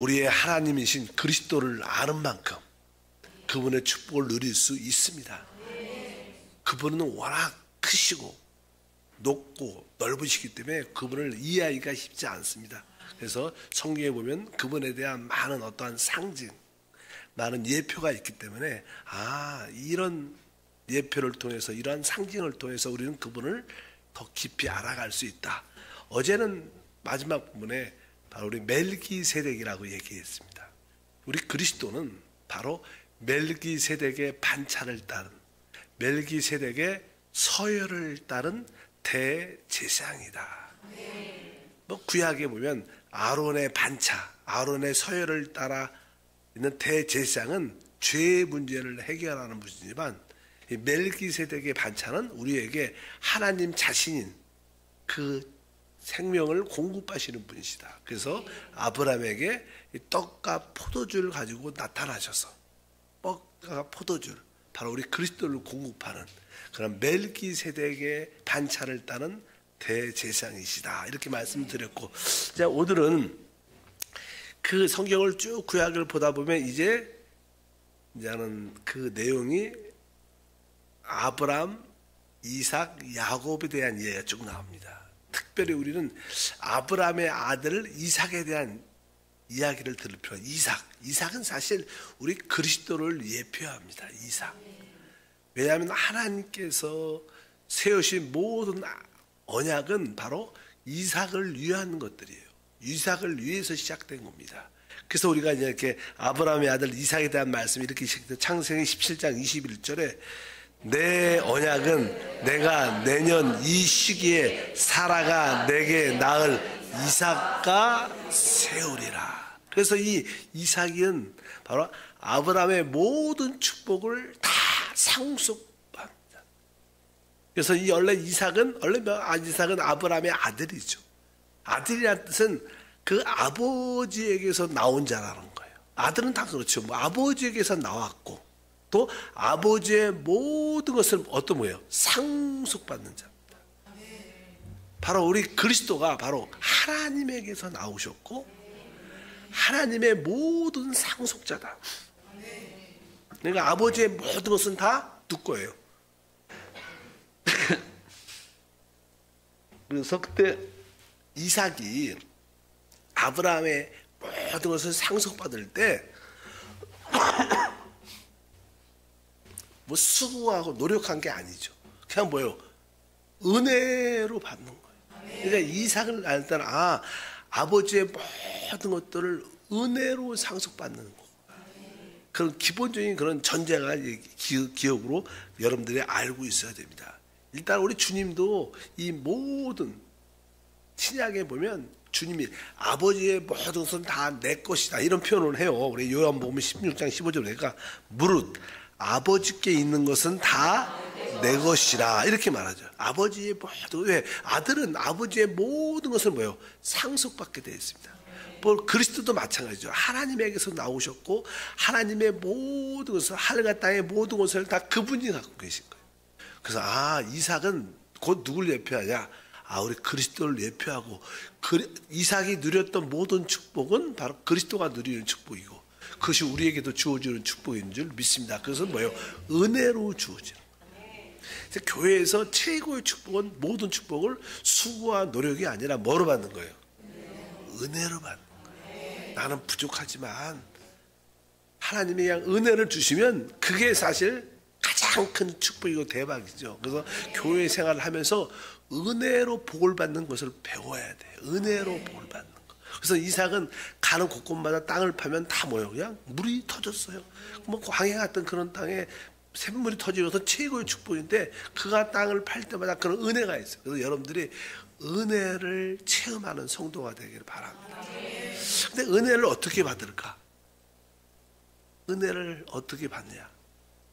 우리의 하나님이신 그리스도를 아는 만큼 그분의 축복을 누릴 수 있습니다. 그분은 워낙 크시고 높고 넓으시기 때문에 그분을 이해하기가 쉽지 않습니다. 그래서 성경에 보면 그분에 대한 많은 어떠한 상징, 많은 예표가 있기 때문에 이런 예표를 통해서, 이러한 상징을 통해서 우리는 그분을 더 깊이 알아갈 수 있다. 어제는 마지막 부분에 바로 우리 멜기세덱이라고 얘기했습니다. 우리 그리스도는 바로 멜기세덱의 반차를 따른, 멜기세덱의 서열을 따른 대제사장이다. 구약에 보면 아론의 반차, 아론의 서열을 따라 있는 대제사장은 죄의 문제를 해결하는 분이지만, 이 멜기세덱의 반차는 우리에게 하나님 자신인 그 생명을 공급하시는 분이시다. 그래서 아브라함에게 떡과 포도주를 가지고 나타나셔서, 떡과 포도주, 바로 우리 그리스도를 공급하는 그런 멜기세덱의 반차를 따는 대제사장이시다. 이렇게 말씀드렸고, 자, 오늘은 그 성경을 쭉 구약을 보다 보면 이제는 그 내용이 아브람, 이삭, 야곱에 대한 이야기가 쭉 나옵니다. 특별히 우리는 아브람의 아들 이삭에 대한 이야기를 들을 필요가 있어요. 이삭은 사실 우리 그리스도를 예표합니다. 이삭. 왜냐하면 하나님께서 세우신 모든 언약은 바로 이삭을 위한 것들이에요. 이삭을 위해서 시작된 겁니다. 그래서 우리가 이렇게 아브라함의 아들 이삭에 대한 말씀이 이렇게 시작돼요. 창세기 17장 21절에 내 언약은 내가 내년 이 시기에 사라가 내게 낳을 이삭과 세우리라. 그래서 이 이삭은 바로 아브라함의 모든 축복을 다 상속합니다. 그래서 이 원래 이삭은 아브라함의 아들이죠. 아들이라는 뜻은 그 아버지에게서 나온 자라는 거예요. 아들은 다 그렇죠. 아버지에게서 나왔고 또 아버지의 모든 것을 어떤 거예요? 상속받는 자입니다. 바로 우리 그리스도가 바로 하나님에게서 나오셨고 하나님의 모든 상속자다. 그러니까 아버지의 모든 것은 다 누구 거예요? 그래서 그때 이삭이 아브라함의 모든 것을 상속받을 때 뭐 수고하고 노력한 게 아니죠. 그냥 뭐예요? 은혜로 받는 거예요. 그러니까 이삭을 알 때는 아버지의 모든 것들을 은혜로 상속받는 거. 그런 기본적인 그런 전제가 기억으로 여러분들이 알고 있어야 됩니다. 일단 우리 주님도 이 모든 신약에 보면 주님이 아버지의 모든 것은 다 내 것이다 이런 표현을 해요. 우리 요한복음 16장 15절에 그러니까 무릇 아버지께 있는 것은 다 내 것이라 이렇게 말하죠. 아버지의 모든, 왜? 아들은 아버지의 모든 것을 뭐예요? 상속받게 되어 있습니다. 그리스도도 마찬가지죠. 하나님에게서 나오셨고 하나님의 모든 것을, 하늘과 땅의 모든 것을 다 그분이 갖고 계신 거예요. 그래서 이삭은 곧 누굴 예표하냐? 우리 그리스도를 예표하고 이삭이 누렸던 모든 축복은 바로 그리스도가 누리는 축복이고 그것이 우리에게도 주어지는 축복인 줄 믿습니다. 그것은 뭐예요? 은혜로 주어지는 거예요. 교회에서 최고의 축복은 모든 축복을 수고와 노력이 아니라 뭐로 받는 거예요? 은혜로 받는 거예요. 나는 부족하지만 하나님이 그냥 은혜를 주시면 그게 사실 가장 큰 축복이고 대박이죠. 그래서 교회 생활을 하면서 은혜로 복을 받는 것을 배워야 돼요. 은혜로 복을 받는 거. 그래서 이삭은 가는 곳곳마다 땅을 파면 다 뭐예요? 그냥 물이 터졌어요. 뭐 광야 같은 그런 땅에 샘물이 터지는 것은 최고의 축복인데 그가 땅을 팔 때마다 그런 은혜가 있어요. 그래서 여러분들이 은혜를 체험하는 성도가 되기를 바랍니다. 근데 은혜를 어떻게 받을까? 은혜를 어떻게 받냐?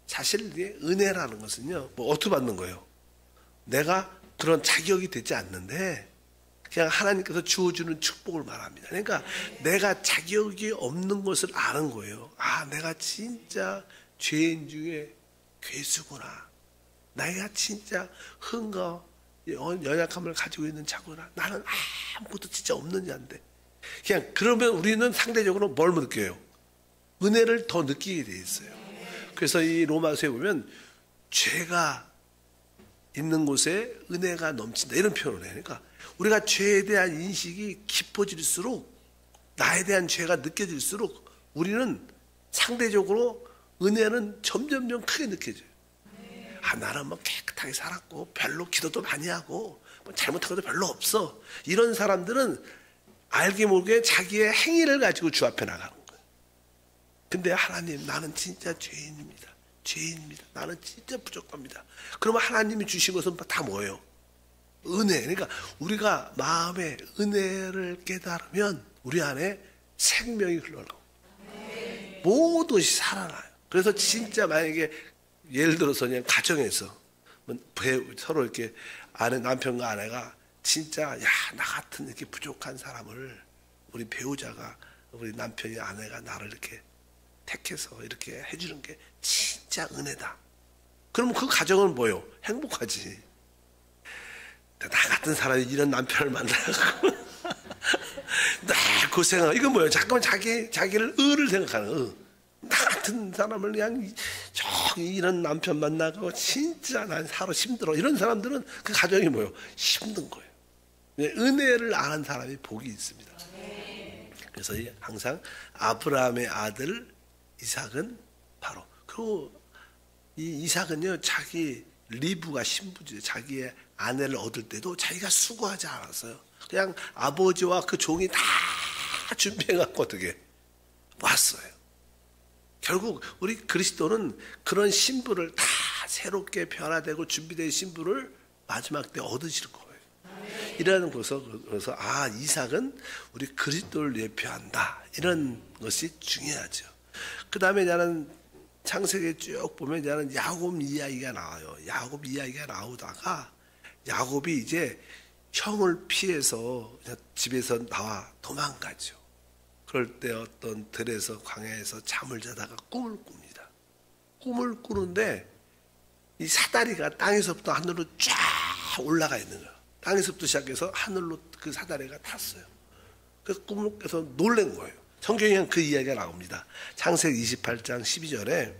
사실 은혜라는 것은요, 뭐 어떻게 받는 거예요? 내가 그런 자격이 되지 않는데 그냥 하나님께서 주어주는 축복을 말합니다. 그러니까 내가 자격이 없는 것을 아는 거예요. 내가 진짜 죄인 중에 괴수구나. 내가 진짜 연약함을 가지고 있는 자구나. 나는 아무것도 진짜 없는 자인데 그냥 그러면 우리는 상대적으로 뭘 느껴요? 은혜를 더 느끼게 돼 있어요. 그래서 이 로마서에 보면 죄가 있는 곳에 은혜가 넘친다 이런 표현을 해요. 그러니까 우리가 죄에 대한 인식이 깊어질수록 나에 대한 죄가 느껴질수록 우리는 상대적으로 은혜는 점점점 크게 느껴져요. 아, 나는 뭐 깨끗하게 살았고 별로 기도도 많이 하고 뭐 잘못한 것도 별로 없어. 이런 사람들은 알게 모르게 자기의 행위를 가지고 주 앞에 나가는 거예요. 근데 하나님, 나는 진짜 죄인입니다. 죄인입니다. 나는 진짜 부족합니다. 그러면 하나님이 주신 것은 다 뭐예요? 은혜. 그러니까 우리가 마음에 은혜를 깨달으면 우리 안에 생명이 흘러나오고 모든 것이 살아나요. 그래서 진짜 만약에 예를 들어서 그냥 가정에서 서로 이렇게 남편과 아내가 진짜 나 같은 이렇게 부족한 사람을 우리 배우자가 우리 남편이 아내가 나를 이렇게 택해서 이렇게 해주는 게 진짜 은혜다. 그러면 그 가정은 뭐예요? 행복하지. 나 같은 사람이 이런 남편을 만나고 나 고생하고 이건 뭐예요? 잠깐만 자기를 의를 생각하는 나 같은 사람을 그냥 이런 남편 만나고 진짜 난 살아 힘들어. 이런 사람들은 그 가정이 뭐예요? 힘든 거예요. 은혜를 아는 사람이 복이 있습니다. 그래서 항상 아브라함의 아들 이삭은 바로 그리고 이 이삭은요 자기 리브가 신부지 자기의 아내를 얻을 때도 자기가 수고하지 않았어요. 그냥 아버지와 그 종이 다 준비해갖고 어떻게 왔어요. 결국 우리 그리스도는 그런 신부를 다 새롭게 변화되고 준비된 신부를 마지막 때 얻으실 거예요. 이라는 것에서 그래서 이삭은 우리 그리스도를 예표한다. 이런 것이 중요하죠. 그 다음에 나는 창세기에 쭉 보면 나는 야곱 이야기가 나와요. 야곱 이야기가 나오다가 야곱이 이제 형을 피해서 집에서 나와 도망가죠. 그럴 때 어떤 들에서 광야에서 잠을 자다가 꿈을 꿉니다. 꿈을 꾸는데 이 사다리가 땅에서부터 하늘로 쫙 올라가 있는 거예요. 땅에서부터 시작해서 하늘로 그 사다리가 탔어요. 그래서 꿈을 꿔서 놀란 거예요. 성경에 그 이야기가 나옵니다. 창세기 28장 12절에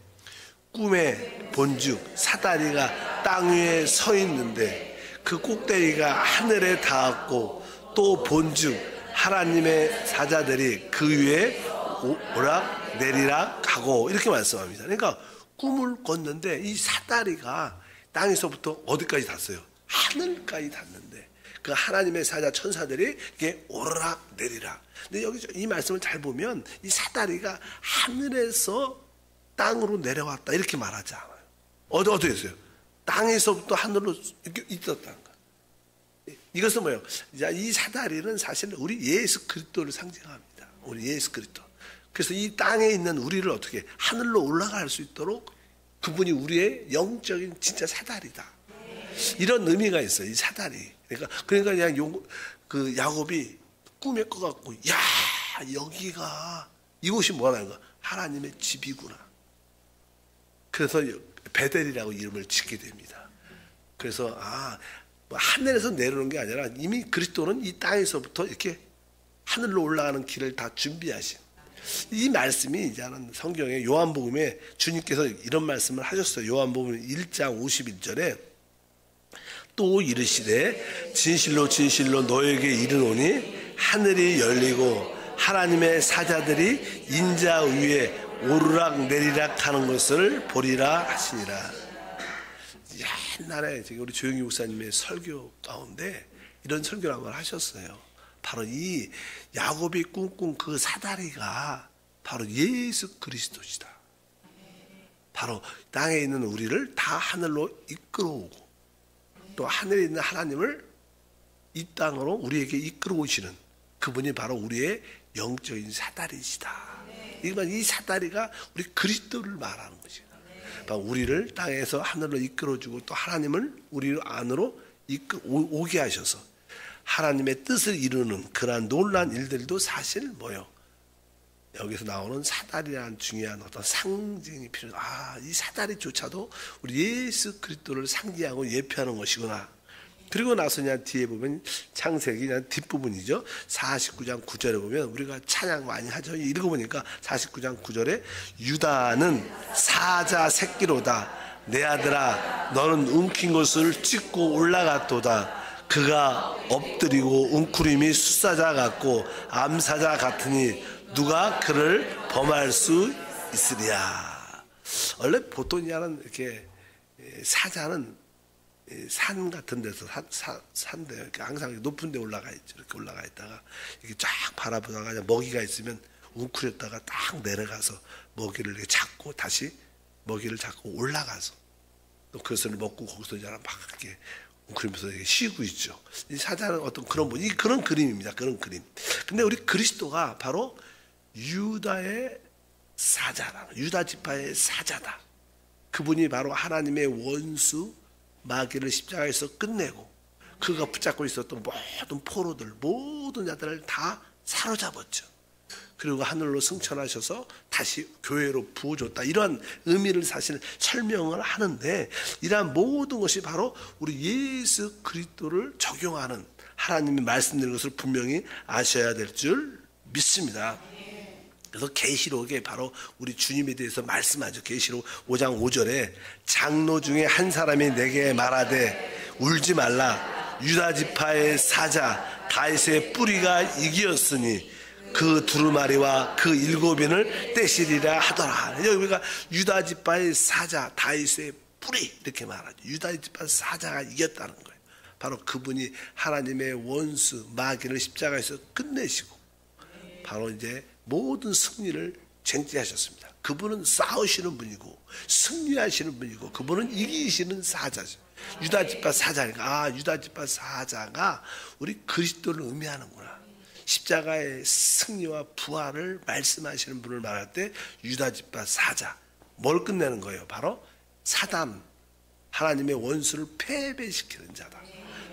꿈에 본즉 사다리가 땅 위에 서 있는데 그 꼭대기가 하늘에 닿았고 또 본즉 하나님의 사자들이 그 위에 오락 내리락 가고 이렇게 말씀합니다. 그러니까 꿈을 꿨는데 이 사다리가 땅에서부터 어디까지 닿았어요? 하늘까지 닿는데 그 하나님의 사자 천사들이 이게 오르락 내리락. 근데 여기 이 말씀을 잘 보면 이 사다리가 하늘에서 땅으로 내려왔다 이렇게 말하지 않아요. 어디 있어요? 땅에서부터 하늘로 이렇게 있었다는 거예요. 이것은 뭐예요? 이 사다리는 사실 우리 예수 그리스도를 상징합니다. 우리 예수 그리스도. 그래서 이 땅에 있는 우리를 어떻게 하늘로 올라갈 수 있도록 그분이 우리의 영적인 진짜 사다리다. 이런 의미가 있어요. 이 사다리. 그러니까 그냥 그 야곱이 꿈에 꿔갖고 야 여기가 이곳이 뭐라는 거야? 하나님의 집이구나. 그래서 베델이라고 이름을 짓게 됩니다. 그래서 뭐 하늘에서 내려오는 게 아니라 이미 그리스도는 이 땅에서부터 이렇게 하늘로 올라가는 길을 다 준비하신 이 말씀이 이제는 성경에 요한복음에 주님께서 이런 말씀을 하셨어요. 요한복음 1장 51절에 또 이르시되 진실로 진실로 너에게 이르노니 하늘이 열리고 하나님의 사자들이 인자 위에 오르락 내리락 하는 것을 보리라 하시니라. 옛날에 우리 조영희 목사님의 설교 가운데 이런 설교를 한번 하셨어요. 바로 이 야곱이 꿈꾼 그 사다리가 바로 예수 그리스도시다. 바로 땅에 있는 우리를 다 하늘로 이끌어오고 또 하늘에 있는 하나님을 이 땅으로 우리에게 이끌어 오시는 그분이 바로 우리의 영적인 사다리시다. 이 사다리가 우리 그리스도를 말하는 것이다. 우리를 땅에서 하늘로 이끌어주고 또 하나님을 우리 안으로 오게 하셔서 하나님의 뜻을 이루는 그러한 놀라운 일들도 사실 뭐요? 여기서 나오는 사다리라는 중요한 어떤 상징이 필요하다. 이 사다리조차도 우리 예수 그리스도를 상징하고 예표하는 것이구나. 그리고 나서 그냥 뒤에 보면 창세기 그냥 뒷부분이죠. 49장 9절에 보면 우리가 찬양 많이 하죠. 읽어보니까 49장 9절에 유다는 사자 새끼로다. 내 아들아 너는 움킨 것을 찢고 올라갔도다. 그가 엎드리고 웅크림이 숫사자 같고 암사자 같으니 누가 그를 범할 수 있으랴. 원래 보통 이렇게 사자는 산 같은 데서 산데 이렇게 항상 높은 데 올라가 있죠. 이렇게 올라가 있다가 이렇게 쫙 바라보다가 먹이가 있으면 웅크렸다가 딱 내려가서 먹이를 이렇게 잡고 다시 먹이를 잡고 올라가서 또 그것을 먹고 거기서 막 이렇게 웅크리면서 이렇게 쉬고 있죠. 이 사자는 어떤 그런 그런 그림입니다. 그런 그림. 근데 우리 그리스도가 바로 유다의 사자다. 유다 지파의 사자다. 그분이 바로 하나님의 원수 마귀를 십자가에서 끝내고 그가 붙잡고 있었던 모든 포로들 모든 자들을 다 사로잡았죠. 그리고 하늘로 승천하셔서 다시 교회로 부어줬다. 이러한 의미를 사실 설명을 하는데 이러한 모든 것이 바로 우리 예수 그리스도를 적용하는 하나님이 말씀드린 것을 분명히 아셔야 될 줄 믿습니다. 그래서 계시록에 바로 우리 주님에 대해서 말씀하죠. 계시록 5장 5절에 장로 중에 한 사람이 내게 말하되 울지 말라. 유다 지파의 사자 다윗의 뿌리가 이기었으니 그 두루마리와 그 일곱인을 떼시리라 하더라. 여기가 유다 지파의 사자 다윗의 뿌리 이렇게 말하죠. 유다 지파 사자가 이겼다는 거예요. 바로 그분이 하나님의 원수 마귀를 십자가에서 끝내시고 바로 이제 모든 승리를 쟁취하셨습니다. 그분은 싸우시는 분이고 승리하시는 분이고 그분은 이기시는 사자죠. 유다 지파 사자니까 유다 지파 사자가 우리 그리스도를 의미하는구나. 십자가의 승리와 부활을 말씀하시는 분을 말할 때 유다 지파 사자 뭘 끝내는 거예요? 바로 사단 하나님의 원수를 패배시키는 자다.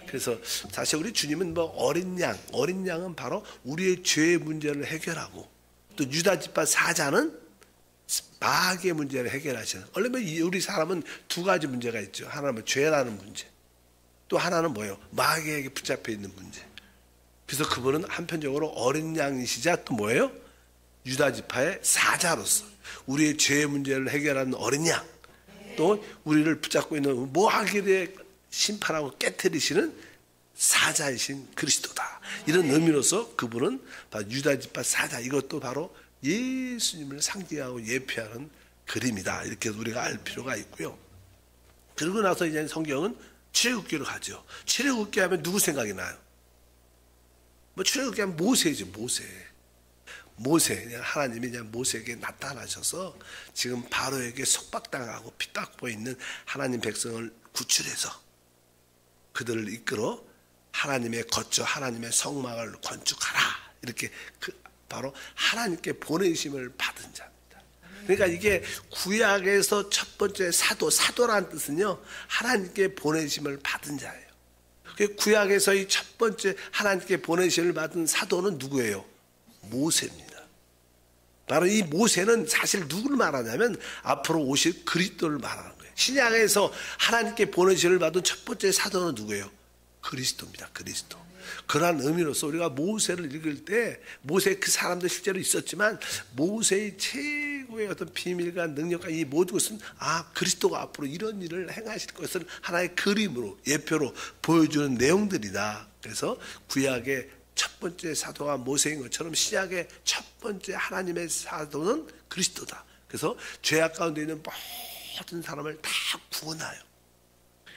그래서 사실 우리 주님은 어린 양은 바로 우리의 죄의 문제를 해결하고 또 유다 지파 사자는 마귀의 문제를 해결하시는. 원래 우리 사람은 두 가지 문제가 있죠. 하나는 죄라는 문제, 또 하나는 뭐예요? 마귀에게 붙잡혀 있는 문제. 그래서 그분은 한편적으로 어린 양이시자 또 뭐예요? 유다 지파의 사자로서 우리의 죄의 문제를 해결하는 어린 양, 또 우리를 붙잡고 있는 마귀의 심판하고 깨트리시는 사자이신 그리스도다. 이런 의미로서 그분은 바로 유다 지파 사자. 이것도 바로 예수님을 상징하고 예표하는 그림이다. 이렇게 우리가 알 필요가 있고요. 그러고 나서 이제 성경은 출애굽기로 가죠. 출애굽기 하면 누구 생각이 나요? 출애굽기 하면 모세죠. 모세. 그냥 하나님이 그냥 모세에게 나타나셔서 지금 바로에게 속박당하고 핍박받고 있는 하나님 백성을 구출해서 그들을 이끌어 하나님의 거처 하나님의 성막을 건축하라. 이렇게 바로 하나님께 보내심을 받은 자입니다. 그러니까 이게 구약에서 첫 번째 사도라는 뜻은요 하나님께 보내심을 받은 자예요. 구약에서 이 첫 번째 하나님께 보내심을 받은 사도는 누구예요? 모세입니다. 바로 이 모세는 사실 누구를 말하냐면 앞으로 오실 그리스도를 말하는 거예요. 신약에서 하나님께 보내심을 받은 첫 번째 사도는 누구예요? 그리스도입니다. 그리스도. 그러한 의미로서 우리가 모세를 읽을 때 모세 그 사람도 실제로 있었지만 모세의 최고의 어떤 비밀과 능력과 이 모든 것은 그리스도가 앞으로 이런 일을 행하실 것을 하나의 그림으로 예표로 보여주는 내용들이다. 그래서 구약의 첫 번째 사도가 모세인 것처럼 신약의 첫 번째 하나님의 사도는 그리스도다. 그래서 죄악 가운데 있는 모든 사람을 다 구원하여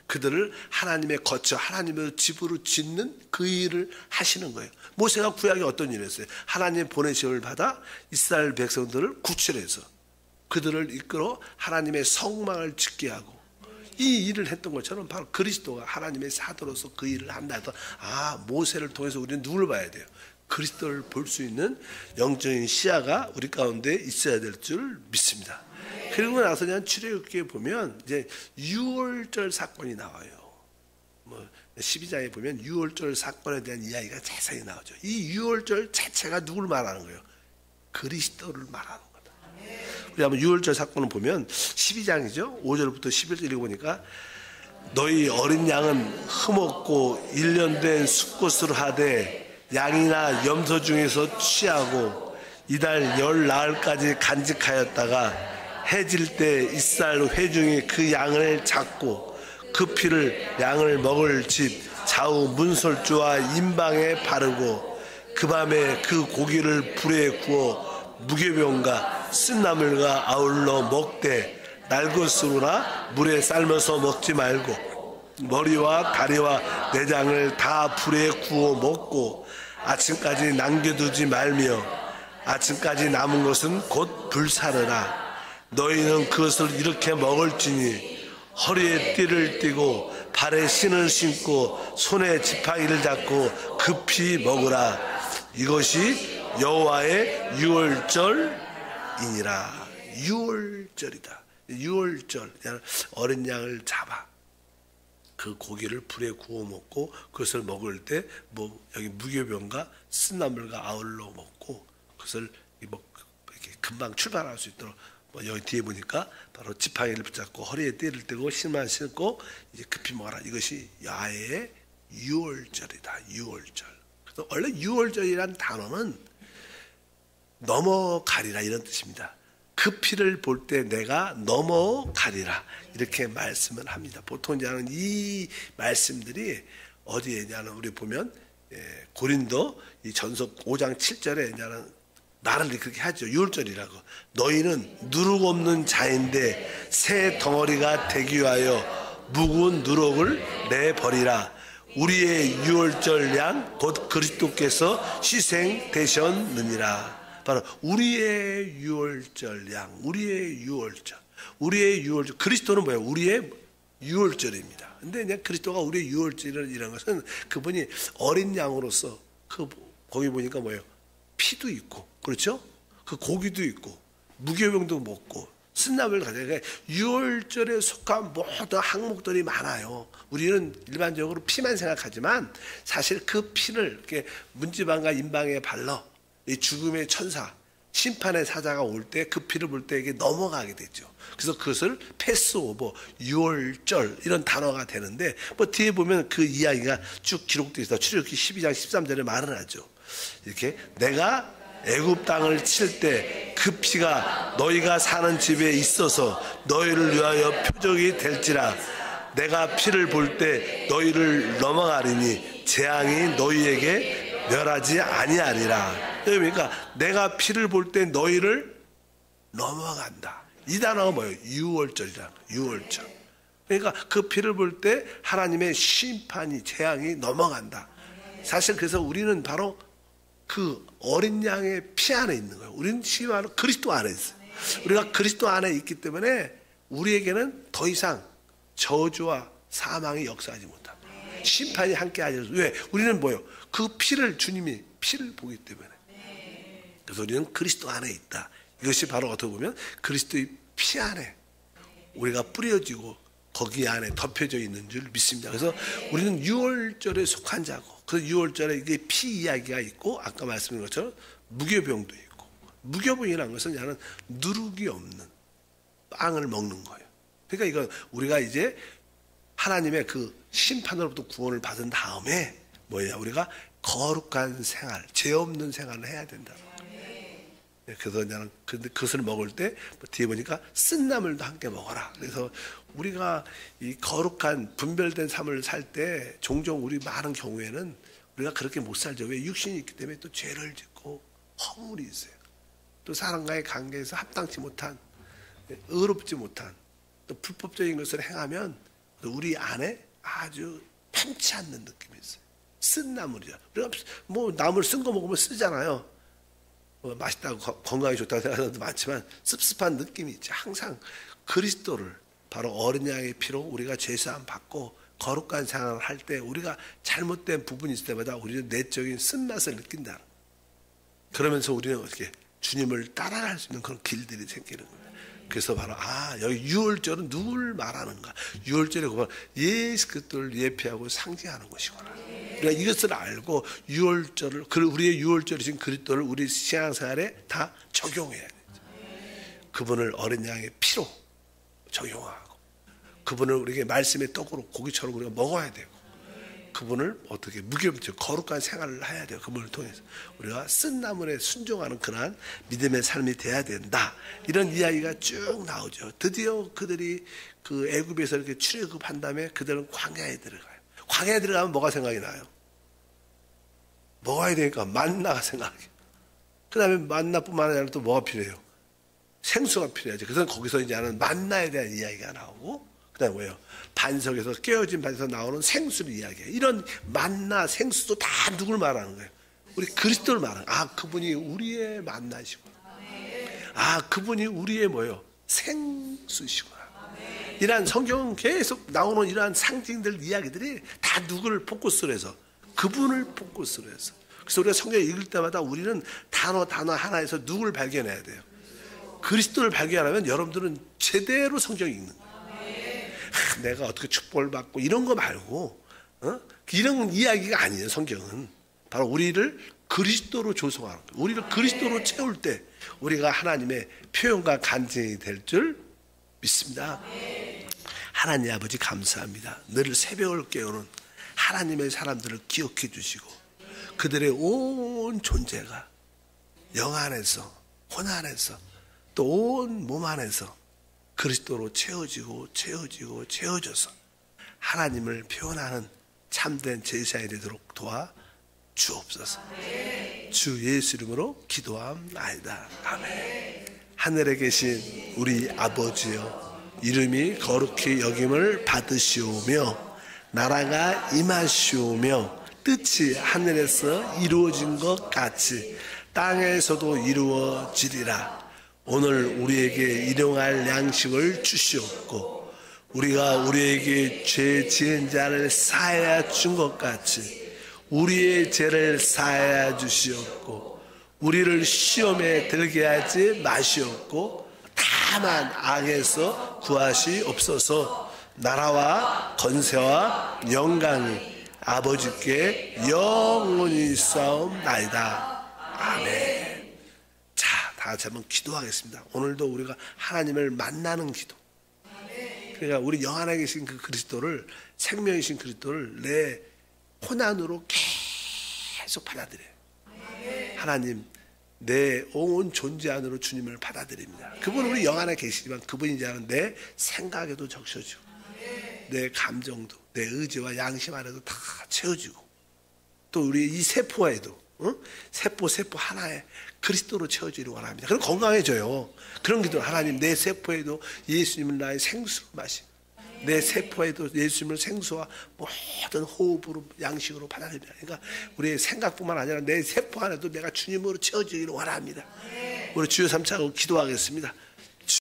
그들을 하나님의 거처 하나님의 집으로 짓는 그 일을 하시는 거예요. 모세가 구약에 어떤 일을 했어요? 하나님의 보내심을 받아 이스라엘 백성들을 구출해서 그들을 이끌어 하나님의 성막을 짓게 하고 이 일을 했던 것처럼 바로 그리스도가 하나님의 사도로서 그 일을 한다 해서 모세를 통해서 우리는 누굴 봐야 돼요? 그리스도를 볼 수 있는 영적인 시야가 우리 가운데 있어야 될 줄 믿습니다. 그리고 나서 그냥 출애굽기에 보면 이제 유월절 사건이 나와요. 12장에 보면 유월절 사건에 대한 이야기가 자세히 나오죠. 이 유월절 자체가 누굴 말하는 거예요? 그리스도를 말하는 거다. 우리 한번 유월절 사건을 보면 12장이죠. 5절부터 11절 읽어보니까 너희 어린 양은 흠없고 1년 된 숫꽃으로 하되 양이나 염소 중에서 취하고 이달 열 나흘까지 간직하였다가 해질 때 이살 회중이 그 양을 잡고 그 피를 양을 먹을 집 좌우 문설주와 임방에 바르고 그 밤에 그 고기를 불에 구워 무교병과 쓴나물과 아울러 먹되 날것으로나 물에 삶아서 먹지 말고 머리와 다리와 내장을 다 불에 구워 먹고 아침까지 남겨두지 말며 아침까지 남은 것은 곧 불사르라. 너희는 그것을 이렇게 먹을지니 허리에 띠를 띠고 발에 신을 신고 손에 지팡이를 잡고 급히 먹으라. 이것이 여호와의 유월절이니라. 유월절이다. 유월절, 어린 양을 잡아 그 고기를 불에 구워 먹고 그것을 먹을 때 뭐 여기 무교병과 쓴나물과 아울러 먹고 그것을 이렇게 금방 출발할 수 있도록 여기 뒤에 보니까 바로 지팡이를 붙잡고 허리에 띠를 띠고 신만 신고 이제 급히 먹어라. 이것이 야외의 유월절이다. 유월절. 그래서 원래 유월절이란 단어는 넘어가리라 이런 뜻입니다. 그 피를 볼 때 내가 넘어가리라 이렇게 말씀을 합니다. 보통 이제 이 말씀들이 어디에 있냐는 우리 보면 고린도 이 전서 5장 7절에 있냐는 말을 그렇게 하죠. 유월절이라고. 너희는 누룩 없는 자인데 새 덩어리가 되기 위하여 묵은 누룩을 내버리라. 우리의 유월절 양 곧 그리스도께서 희생되셨느니라. 바로 우리의 유월절 양, 우리의 유월절, 우리의 유월절. 그리스도는 뭐예요? 우리의 유월절입니다. 근데 그냥 그리스도가 우리의 유월절이라는 것은 그분이 어린 양으로서 거기 보니까 뭐예요? 피도 있고, 그렇죠? 그 고기도 있고, 무교병도 먹고, 쓴나물 가져가 유월절에 속한 모든 항목들이 많아요. 우리는 일반적으로 피만 생각하지만 사실 그 피를 이렇게 문지방과 임방에 발라 이 죽음의 천사, 심판의 사자가 올 때 그 피를 볼 때 이게 넘어가게 되죠. 그래서 그것을 패스오버, 유월절 이런 단어가 되는데 뭐 뒤에 보면 그 이야기가 쭉 기록되어 있어. 출애굽기 12장 13절에 말을 하죠. 이렇게 내가 애굽 땅을 칠 때 그 피가 너희가 사는 집에 있어서 너희를 위하여 표적이 될지라. 내가 피를 볼 때 너희를 넘어가리니 재앙이 너희에게 멸하지 아니하리라. 그러니까 내가 피를 볼 때 너희를 넘어간다. 이 단어가 뭐예요? 유월절이라. 유월절. 그러니까 그 피를 볼 때 하나님의 심판이 재앙이 넘어간다. 사실 그래서 우리는 바로 그 어린 양의 피 안에 있는 거예요. 우리는 바로 그리스도 안에 있어요. 우리가 그리스도 안에 있기 때문에 우리에게는 더 이상 저주와 사망이 역사하지 못한다. 심판이 함께하지 않아요. 왜? 우리는 뭐예요? 그 피를 주님이 피를 보기 때문에. 그래서 우리는 그리스도 안에 있다. 이것이 바로 어떻게 보면 그리스도의 피 안에 우리가 뿌려지고 거기 안에 덮여져 있는 줄 믿습니다. 그래서 우리는 유월절에 속한 자고, 그 유월절에 이게 피 이야기가 있고, 아까 말씀드린 것처럼 무교병도 있고, 무교병이라는 것은 나는 누룩이 없는 빵을 먹는 거예요. 그러니까 이건 우리가 이제 하나님의 그 심판으로부터 구원을 받은 다음에 뭐야? 우리가 거룩한 생활, 죄 없는 생활을 해야 된다. 그래서 나는 근데 그것을 먹을 때 뒤에 보니까 쓴나물도 함께 먹어라. 그래서 우리가 이 거룩한 분별된 삶을 살 때 종종 우리 많은 경우에는 우리가 그렇게 못 살죠. 왜? 육신이 있기 때문에 또 죄를 짓고 허물이 있어요. 또 사람과의 관계에서 합당치 못한, 의롭지 못한, 또 불법적인 것을 행하면 우리 안에 아주 편치 않는 느낌이 있어요. 쓴나물이야. 우리가 뭐 나물 쓴 거 먹으면 쓰잖아요. 맛있다고 건강에 좋다고 생각하는 사람도 많지만 씁씁한 느낌이 있지. 항상 그리스도를 바로 어린 양의 피로 우리가 죄사함 받고 거룩한 생활을 할 때 우리가 잘못된 부분이 있을 때마다 우리는 내적인 쓴맛을 느낀다. 그러면서 우리는 어떻게 주님을 따라갈 수 있는 그런 길들이 생기는 겁니다. 그래서 바로 여기 유월절은 누굴 말하는가? 유월절에 보면 예수 그리스도를 예표하고 상징하는 것이구나. 우리가 이것을 알고 유월절을, 우리의 유월절이신 그리스도를 우리 신앙생활에 다 적용해야 되죠. 그분을 어린 양의 피로 적용하고 그분을 우리에게 말씀의 떡으로 고기처럼 우리가 먹어야 되고, 그분을 어떻게 무겸적 거룩한 생활을 해야 돼요. 그분을 통해서 우리가 쓴 나물에 순종하는 그러한 믿음의 삶이 돼야 된다. 이런 이야기가 쭉 나오죠. 드디어 그들이 그 애굽에서 이렇게 출애굽한 다음에 그들은 광야에 들어가요. 광야에 들어가면 뭐가 생각이 나요? 먹어야 되니까 만나가 생각이. 그 다음에 만나뿐만 아니라 또 뭐가 필요해요? 생수가 필요하죠. 그래서 거기서 이제 하는 만나에 대한 이야기가 나오고, 그 다음에 뭐예요? 반석에서 깨어진 반석에서 나오는 생수를 이야기해요. 이런 만나, 생수도 다 누굴 말하는 거예요? 우리 그리스도를 말하는 거예요. 아, 그분이 우리의 만나시구나. 아, 그분이 우리의 뭐예요? 생수시구나. 이러한 성경은 계속 나오는 이러한 상징들 이야기들이 다 누구를 포커스로 해서, 그분을 포커스로 해서. 그래서 우리가 성경 읽을 때마다 우리는 단어 하나에서 누구를 발견해야 돼요? 그리스도를 발견하면 여러분들은 제대로 성경 읽는 거예요. 내가 어떻게 축복을 받고 이런 거 말고, 이런 이야기가 아니에요. 성경은 바로 우리를 그리스도로 조성하는 거예요. 우리를 그리스도로 채울 때 우리가 하나님의 표현과 간증이 될 줄 믿습니다. 하나님 아버지 감사합니다. 늘 새벽을 깨우는 하나님의 사람들을 기억해 주시고, 그들의 온 존재가 영 안에서, 혼 안에서, 또 온 몸 안에서 그리스도로 채워져서 하나님을 표현하는 참된 제사에 되도록 도와 주옵소서. 주 예수 이름으로 기도함나이다. 아멘. 하늘에 계신 우리 아버지여, 이름이 거룩히 여김을 받으시오며 나라가 임하시오며 뜻이 하늘에서 이루어진 것 같이 땅에서도 이루어지리라. 오늘 우리에게 일용할 양식을 주시옵고, 우리가 우리에게 죄 지은 자를 사하여 준 것 같이 우리의 죄를 사하여 주시옵고, 우리를 시험에 들게 하지 마시옵고, 다만 악에서 구하시옵소서. 나라와 권세와 영광이 아버지께 영원히 싸움나이다. 아멘. 다 같이 한번 기도하겠습니다. 오늘도 우리가 하나님을 만나는 기도. 그러니까 우리 영 안에 계신 그 그리스도를, 생명이신 그리스도를 내 혼안으로 계속 받아들여요. 하나님, 내 온 존재 안으로 주님을 받아들입니다. 그분은 우리 영 안에 계시지만 그분이 이제 내 생각에도 적셔지고, 내 감정도, 내 의지와 양심 안에도 다 채워지고, 또 우리 이 세포에도 세포 하나에 그리스도로 채워지기를 원합니다. 그럼 건강해져요. 그런 기도, 하나님 내 세포에도 예수님을 나의 생수로 마시고, 내 세포에도 예수님을 생수와 모든 호흡으로 양식으로 받아들입니다. 그러니까 우리의 생각뿐만 아니라 내 세포 안에도 내가 주님으로 채워지기를 원합니다. 우리 주여 삼차하고 기도하겠습니다.